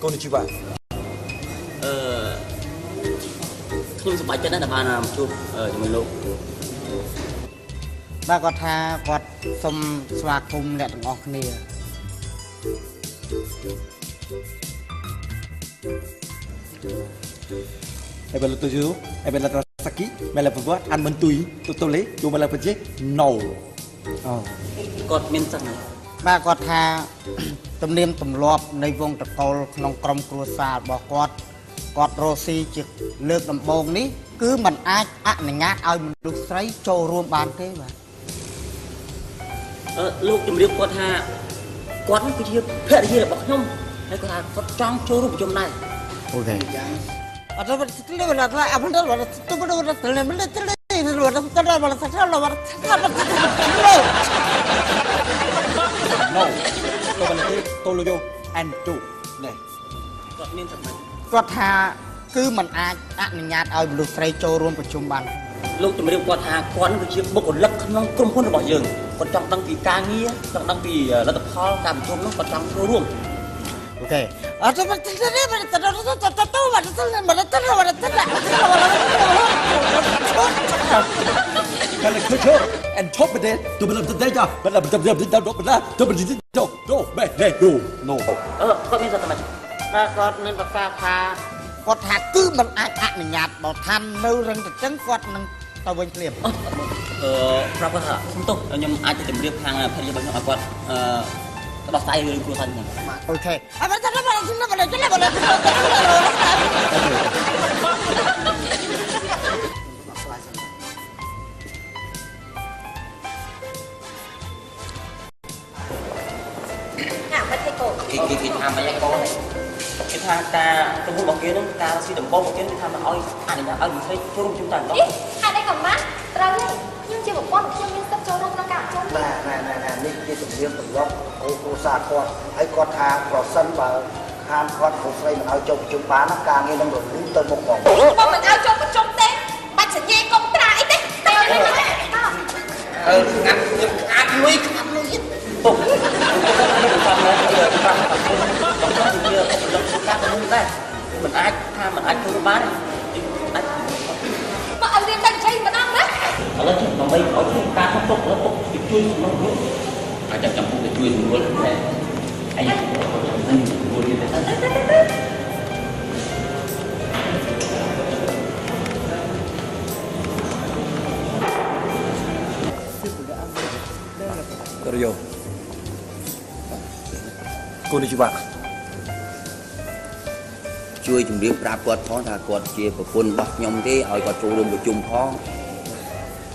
Konnichiwa ខ្ញុំសប្បាយចិត្តណាស់ដែលបានជួបជាមួយលោកបាទគាត់ថាគាត់សុំស្វាគមន៍អ្នកទាំងអស់គ្នា Ebel tujuh, ebel saki, mela buat an mentui, tutole, tu mela pergi, no. គាត់មានសិន បាទគាត់ថាទំនៀមទម្លាប់នៃវងតកូលក្នុងក្រុមគ្រួសាររបស់គាត់រស់ស៊ីជាលើកដំបូងនេះគឺมันអាចអនុញ្ញាតឲ្យមនុស្សស្រីចូលរួមបានទេបាទ លោកជំរាបគាត់ថាគាត់នឹងគឺជាភរិយារបស់ខ្ញុំហើយគាត់ថាគាត់ចង់ចូលរួមប្រជុំដែរ អូខេ អត់ទៅទៅអត់អត់ទៅទៅToloyo and two នេះ គាត់មានសម្បត្តិ គាត់ថាគឺมันអាចអនុញ្ញាតឲ្យមនុស្សស្រីចូលរួមប្រជុំបាន លោកជំរាបគាត់ថាគាត់នឹងគឺជាបុគ្គលិកក្នុងក្រុមហ៊ុនរបស់យើងគាត់ចង់ដឹងពីការងារចង់ដឹងពីលទ្ធផលការប្រជុំនោះគាត់ចង់ចូលរួម អូខេអត់ទៅទៅKalau kecil and top of it, tu belum terjadi dah. Belum no, no. គាត់មានសម្បត្តិ បាទគាត់មានប្រសាសន៍ថាគាត់ថាគឺมันអាចអនុញ្ញាតបើថានៅរឹងទៅចឹងគាត់នឹងទៅវិញភ្លាម ប្រាប់គាត់ថាខ្ញុំទោសខ្ញុំអាចទៅជម្រាបខាងភរិយារបស់ខ្ញុំឲ្យគាត់ដោះស្រាយរឿងគ្រួសារខ្ញុំ អូខេអត់ទៅគេថាមិនយ៉ាងកូនគេថាការទំនួលរបស់គេនឹងការស៊ីដំបងរបស់គេគឺថាមិនអោយអនុញ្ញាតឲ្យវិស័យចូលរួមជុំតែម្ដង ហើយđây còn mắtត្រូវខ្ញុំជាប្រព័ន្ធខ្ញុំមានសិទ្ធិចូលរួមក្នុងការប្រជុំ នេះជាជំរាបទម្លាប់គ្រួសារគាត់ហើយគាត់ថាប្រសិនបើខាងគាត់គ្រូស្រីមិនឲ្យចូលប្រជុំបានការងារនឹងរលូនទៅមុខផង បងមិនឲ្យចូលប្រជុំទេបាច់សញ្ញាកុំត្រាអីទេតែស្ងាត់ខ្ញុំខាត់លុយទុកខ្ញុំថាមែនប្រាប់ថាខ្ញុំចង់ជាបុគ្គលិកការទំនុកដែរមិនអាចថាមិនអាចចូលបានអាច មកឲ្យរៀនតែចេះម្ដងណា ឥឡូវខ្ញុំដើម្បីឲ្យធ្វើការទុកឥឡូវទុកជួយសំណុំខ្ញុំអាចចាំពុកទៅជួយសម្រួលតែអីសម្រួលទៀតទៅToloyo. Konnichiwa. ជួយជំរាបប្រាប់គាត់ផងថាគាត់ជាប្រពន្ធរបស់ខ្ញុំទេឲ្យគាត់ចូលរួមប្រជុំផង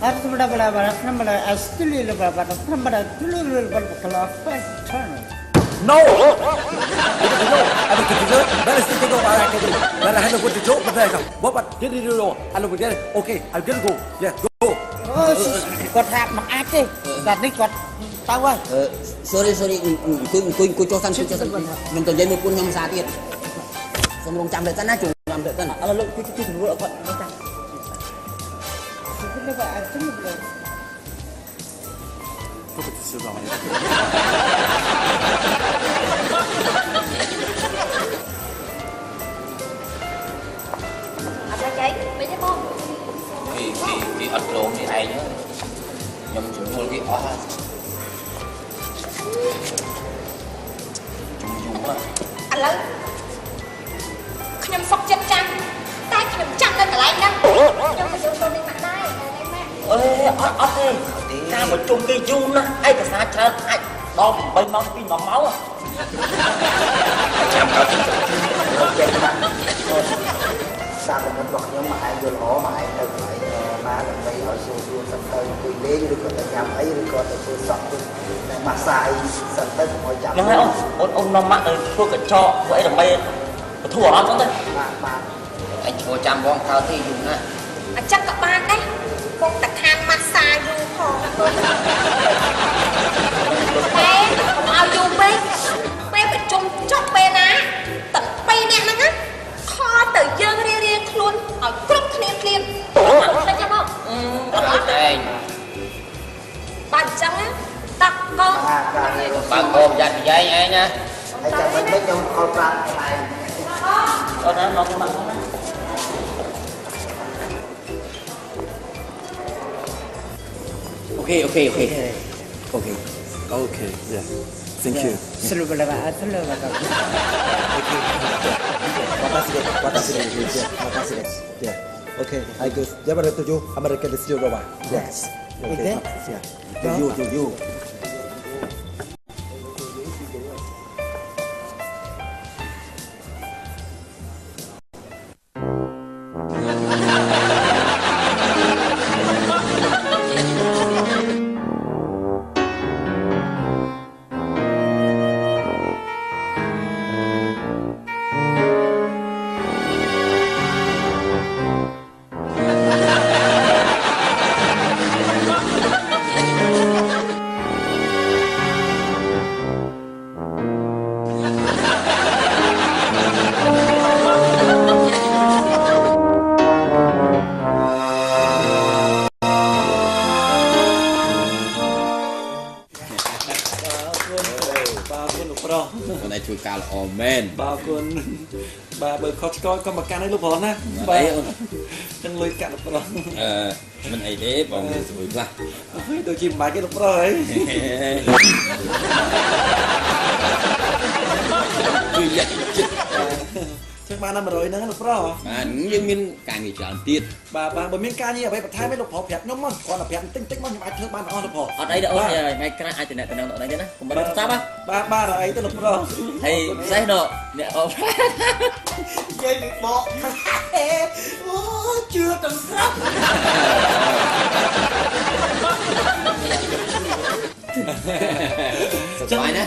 អត់សម្រាប់ខ្ញុំមិនអស្ទលីលបបាត់ខ្ញុំមិនទលលបក្លាហ្វេថន No. Ada kecil, beres itu tu orang kecil. Beres hendak buat joke betul tak? Buat jadi dulu. Alu begini. Okay, I'll get go. Yeah, go. គាត់ថាមិនអាចទេតែនេះគាត់ទៅហើយ sorry អង្គុយចុះសិនខ្ញុំទៅនិយាយមួយពួកខ្ញុំសារទៀតសូមរងចាំតែសិនណាជួយចាំតែសិនឥឡូវលោកជួយជំនួសឲ្យគាត់ចាំ អត់ចេះមិនទេបង គេអត់ក្រងនេះឯងខ្ញុំជំនួសគេអស់ហើយជំនួស ឥឡូវខ្ញុំសុកចិត្តចាំតែខ្ញុំចាំនៅកន្លែងហ្នឹងខ្ញុំទៅយកទៅនេះមកដែរអេអត់ទេការប្រជុំគេយូរណាស់ឯកសារច្រើនអាចដល់8ម៉ោងពី1ម៉ោងចាំដល់ចេះណាសាររបស់ខ្ញុំមកឯងយល់ល្អមកឯងទៅកន្លែងណាដើម្បីឲ្យសួរសិនទៅអង្គុយលេងឬក៏ទៅញ៉ាំអីឬក៏ទៅធ្វើសក់ទៅម៉ាស្សាអីសិនទៅកុំឲ្យចាំ ហ្នឹងហើយអូននាំម៉ាក់ទៅធ្វើកញ្ចក់ធ្វើអីដើម្បីបធូរអារម្មណ៍ហ្នឹងទៅ បាទ អញឈរចាំបងក្រោយទីយូរណាស់ អាចចាក់ក៏បានដែរបងតែខាងម៉ាស្សាយូរផងតែកុំឲ្យយូរពេកពេលប្រជុំចប់ពេលណាតែ2នាក់ហ្នឹងខលទៅយើងរៀងខ្លួនឲ្យគ្រប់គ្នាភ្លាម អ ឯង Bạn trắng á, tặng con. បើកោមយ៉ាត់ប្រយែងឯងណា ហើយចាំមិនខ្ញុំខលប្រាប់កន្លែង អត់ណាមកមក Okay, okay, okay. Okay. Okay, yeah. Thank you. Selalu lepas selalu lepas. Makasih deh. Makasih deh. Yeah. Okay, I go. Jangan bertuju Amerika di studio Roma. Yes. Okay. Yeah. You. Con này chui cao là men. Bao con bà bơi khó coi con bạc can ấy lúc đó nè. Bà chân lưới cạn lúc đó. Mình ấy thế bông sủi ra. Tôi chìm bài cái lúc đó ấy. Chui dậy chết. Chắc 3 năm rồi nữa lúc đó. Nhưng mình càng ngày chọn tiết. Bà bởi miếng ca như vậy bà thay mấy lục họ phẹt nhóm á, còn là phẹt tinh tích mà nhưng ai thương ban họ lục họ. Ở đây đâu rồi, mày cái ai từ nãy từ đâu đây nữa. Không bắt tao á. Ba là ấy tới lục đó. Thì sai độ. Nè ô. Dây bị bỏ. Chưa từng sắp.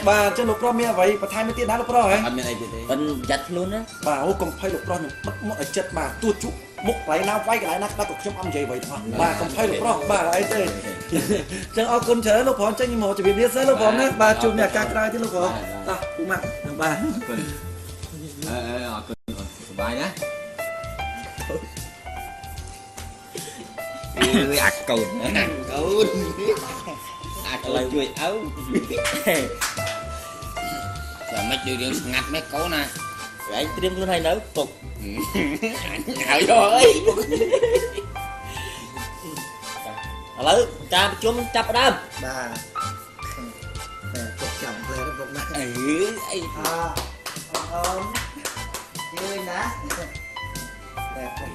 Bà chân lục đó mẹ vậy bà thay mấy tiền đá lục đó ấy. Anh này thì anh giặt luôn á. Bà ô còn phải lục đó mất mất ở chất mà tua chút múc lại nào quay cái lại nát đã cục trong âm vậy vậy thôi. Bà còn phải lục đó bà là ấy thế. Chẳng ở con chơi lục hòn chơi như một chỉ biết sẽ lục hòn á bà chụp nhà ca cái thế lục hòn. Ta cũng mặc bà. Bài nhá. Ạc cồn. Ạc cồn chui ấu. Giờ mấy điều điều ngặt mấy cố nè. Rồi anh tiêm luôn hay nữa tục. Ngạo vô ơi. Lỡ cha chúng chắp ở đâm. Bà cục chồng về nó cục này. Ấy. Chơi nè. Đẹp quá.